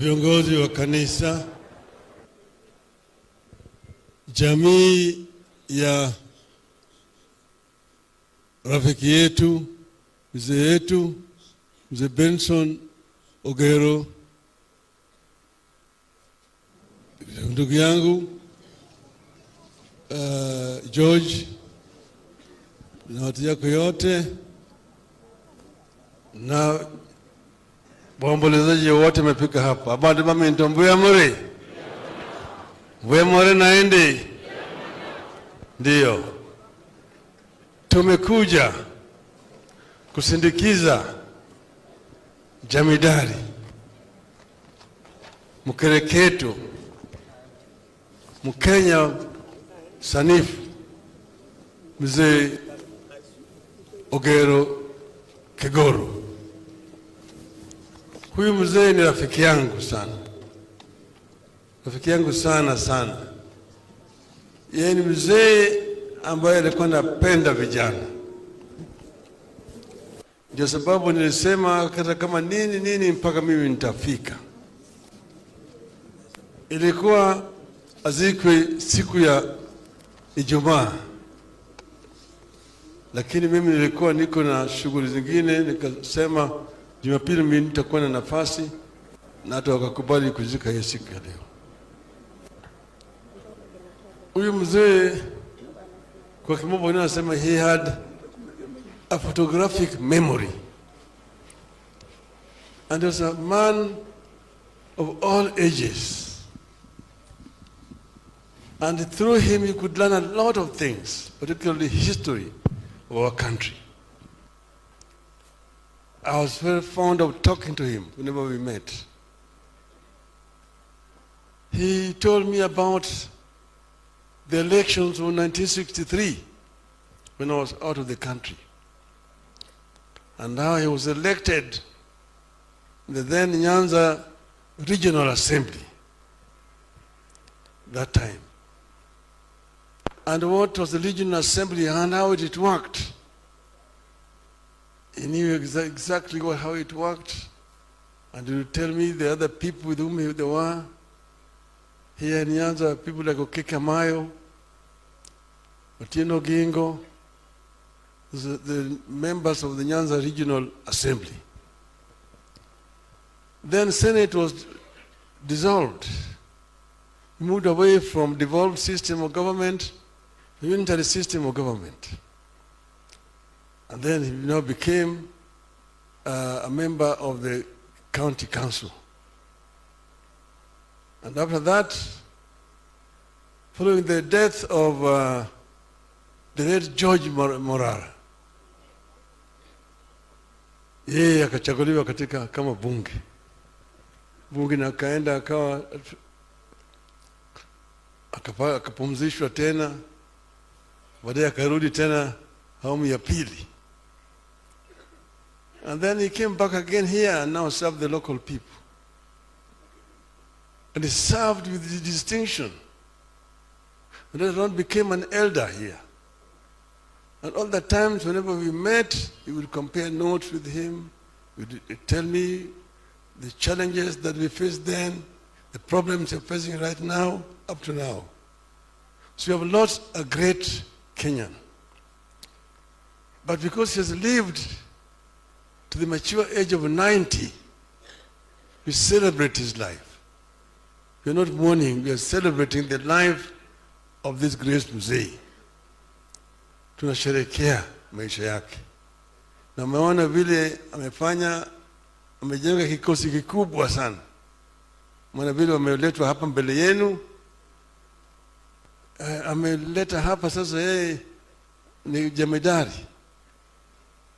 viongozi wa kanisa, jamii ya rafiki yetu, mzee Benson Ogero, ndugu yangu George na watu yako yote na waombolezaji wote wamefika hapa. Abandi mami ntombuya more naende. Ndio tumekuja kusindikiza jamidari mkereketo Mkenya sanifu mzee Ogero Kegoro. Huyu mzee ni rafiki yangu sana. Yeye ni mzee ambaye alikuwa anapenda vijana. Ndio sababu nilisema hata kama nini mpaka mimi nitafika. Ilikuwa azikwe siku ya Ijumaa, lakini mimi nilikuwa niko na shughuli zingine, nikasema Jumapili mimi nitakuwa na nafasi, na hata wakakubali kuzika hiyo siku ya leo. Huyu mzee kwa kimombo wanasema he had a photographic memory, and he was a man of all ages, and through him you could learn a lot of things, particularly history of our country. I was very fond of talking to him whenever we met. He told me about the elections of 1963 when I was out of the country, and how he was elected in the then Nyanza Regional Assembly that time, and what was the Regional Assembly and how it worked. He knew exactly how it worked, and he would tell me the other people with whom they were. Here in Nyanza, people like Okeka Mayo, Otieno Gingo, the members of the Nyanza Regional Assembly. Then Senate was dissolved. We moved away from devolved system of government to unitary system of government. And then he now became a member of the county council. And after that, following the death of the late George Morara, yeye akachaguliwa katika kama bunge na akaenda akapumzishwa tena, baadaye akarudi tena awamu ya pili. And then he came back again here and now served the local people. And he served with distinction. And later on became an elder here. And all the times whenever we met, he would compare notes with him. He would tell me the challenges that we faced then, the problems we're facing right now, up to now. So we have lost a great Kenyan. But because he has lived to the mature age of 90, we celebrate his life. We are not mourning, we are celebrating the life of this great mzee. Tunasherehekea maisha yake. Na maana vile amefanya, amejenga kikosi kikubwa sana. Maana vile wameletwa hapa mbele yenu, ameleta hapa sasa yeye ni jemedari.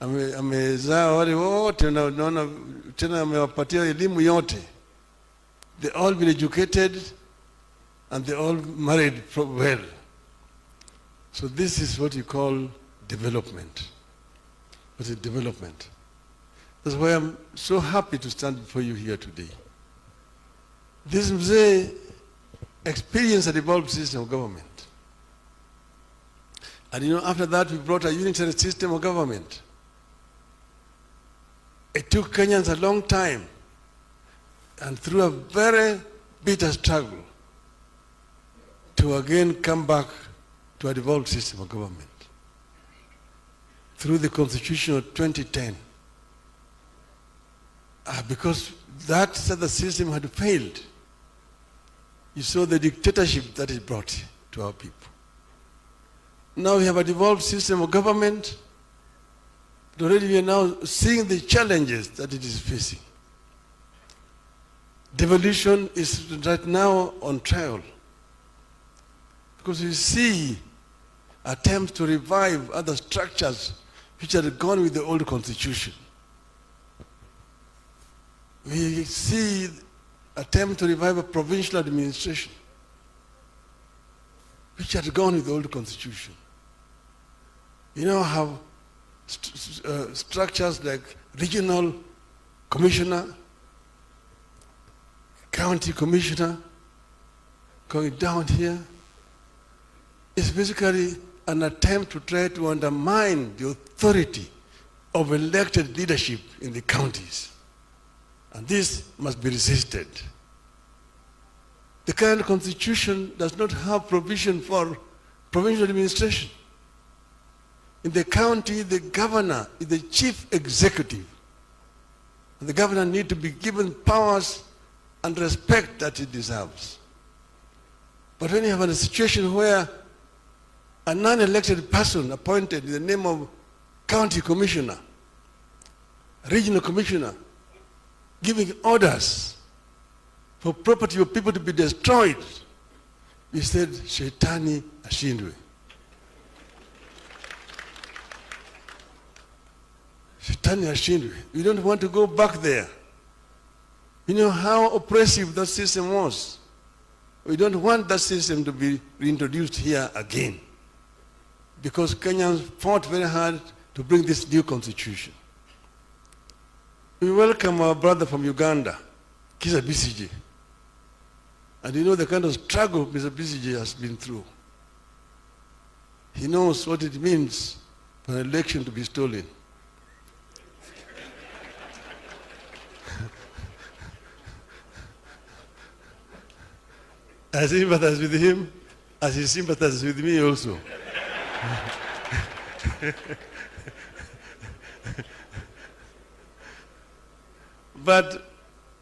Amezaa wale wote, naona tena amewapatia elimu yote. They all been educated and they all married well. So this is what you call development. What is development? That's why I'm so happy to stand before you here today. This mzee experienced a devolved system of government. And after that we brought a unitary system of government. It took Kenyans a long time and through a very bitter struggle to again come back to a devolved system of government through the Constitution of 2010. Because that the system had failed. You saw the dictatorship that it brought to our people. Now we have a devolved system of government, but already we are now seeing the challenges that it is facing. Devolution is right now on trial because we see attempts to revive other structures which had gone with the old constitution. We see attempt to revive a provincial administration which had gone with the old constitution. You now have structures like regional commissioner, county commissioner going down here. It's basically an attempt to try to undermine the authority of elected leadership in the counties. And this must be resisted. The current constitution does not have provision for provincial administration. In the county, the governor is the chief executive. And the governor needs to be given powers and respect that he deserves. But when you have a situation where a non-elected person appointed in the name of county commissioner, regional commissioner, giving orders for property of people to be destroyed, we said, Shetani ashindwe. Shetani ashindwe. We don't want to go back there. You know how oppressive that system was. We don't want that system to be reintroduced here again, because Kenyans fought very hard to bring this new constitution. We welcome our brother from Uganda, Kizza Besigye. And you know the kind of struggle Mr. Besigye has been through. He knows what it means for an election to be stolen. I sympathize with him as he sympathizes with me also. But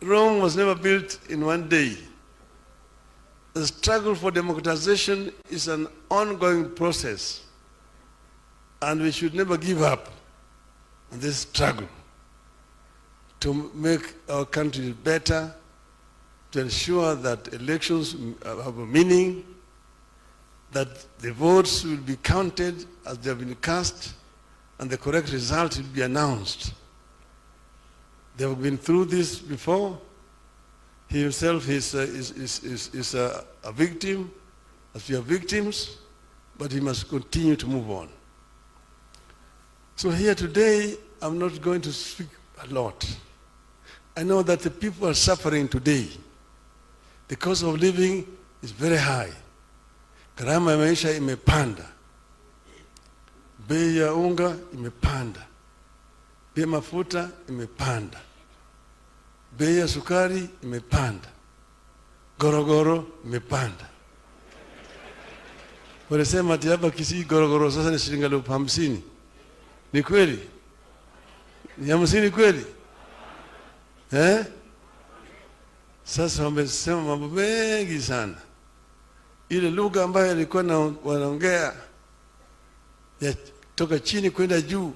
Rome was never built in one day. The struggle for democratization is an ongoing process, and we should never give up on this struggle to make our country better, to ensure that elections have a meaning, that the votes will be counted as they have been cast, and the correct result will be announced. They have been through this before. He himself is a victim, as we are victims, but he must continue to move on. So here today, I'm not going to speak a lot. I know that the people are suffering today. The cost of living is very high. Gharama ya maisha imepanda. Bei ya unga imepanda. Bei ya mafuta imepanda. Bei ya sukari imepanda. Gorogoro imepanda. Wanasema ati hapa Kisii gorogoro sasa ni shilingi 50,000. Ni kweli? Ni 50 kweli? Sasa wamesema mambo mengi sana. Ile lugha ambayo alikuwa wanaongea ya toka chini kwenda juu.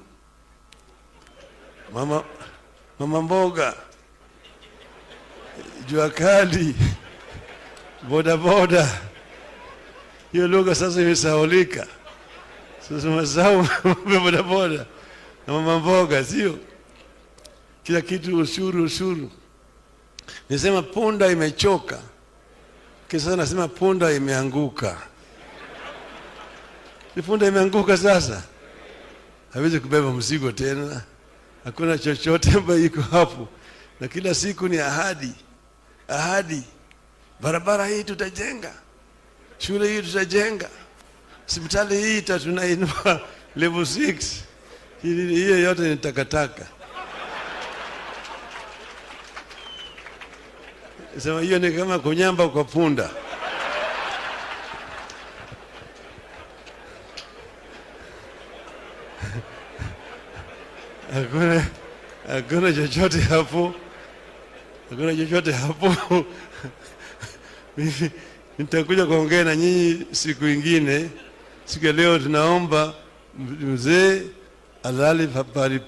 Mama mboga, jua kali, boda boda. Hiyo lugha sasa imesahaulika. Sasa mazao boda boda na mama mboga, sio? Kila kitu ushuru. Nisema punda imechoka. Kisa nasema punda imeanguka. Ni punda imeanguka sasa. Hawezi kubeba mzigo tena. Hakuna chochote ambacho iko hapo. Na kila siku ni ahadi. Ahadi. Barabara hii tutajenga. Shule hii tutajenga. Hospitali hii tunainua level 6. Hiyo yote ni takataka. Sema hiyo ni kama kunyamba kwa punda. Hakuna chochote hapo. Hakuna chochote hapo. Mimi nitakuja kuongea na nyinyi siku ingine. Siku ya leo tunaomba mzee alale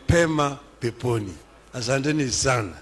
pema peponi. Asanteni sana.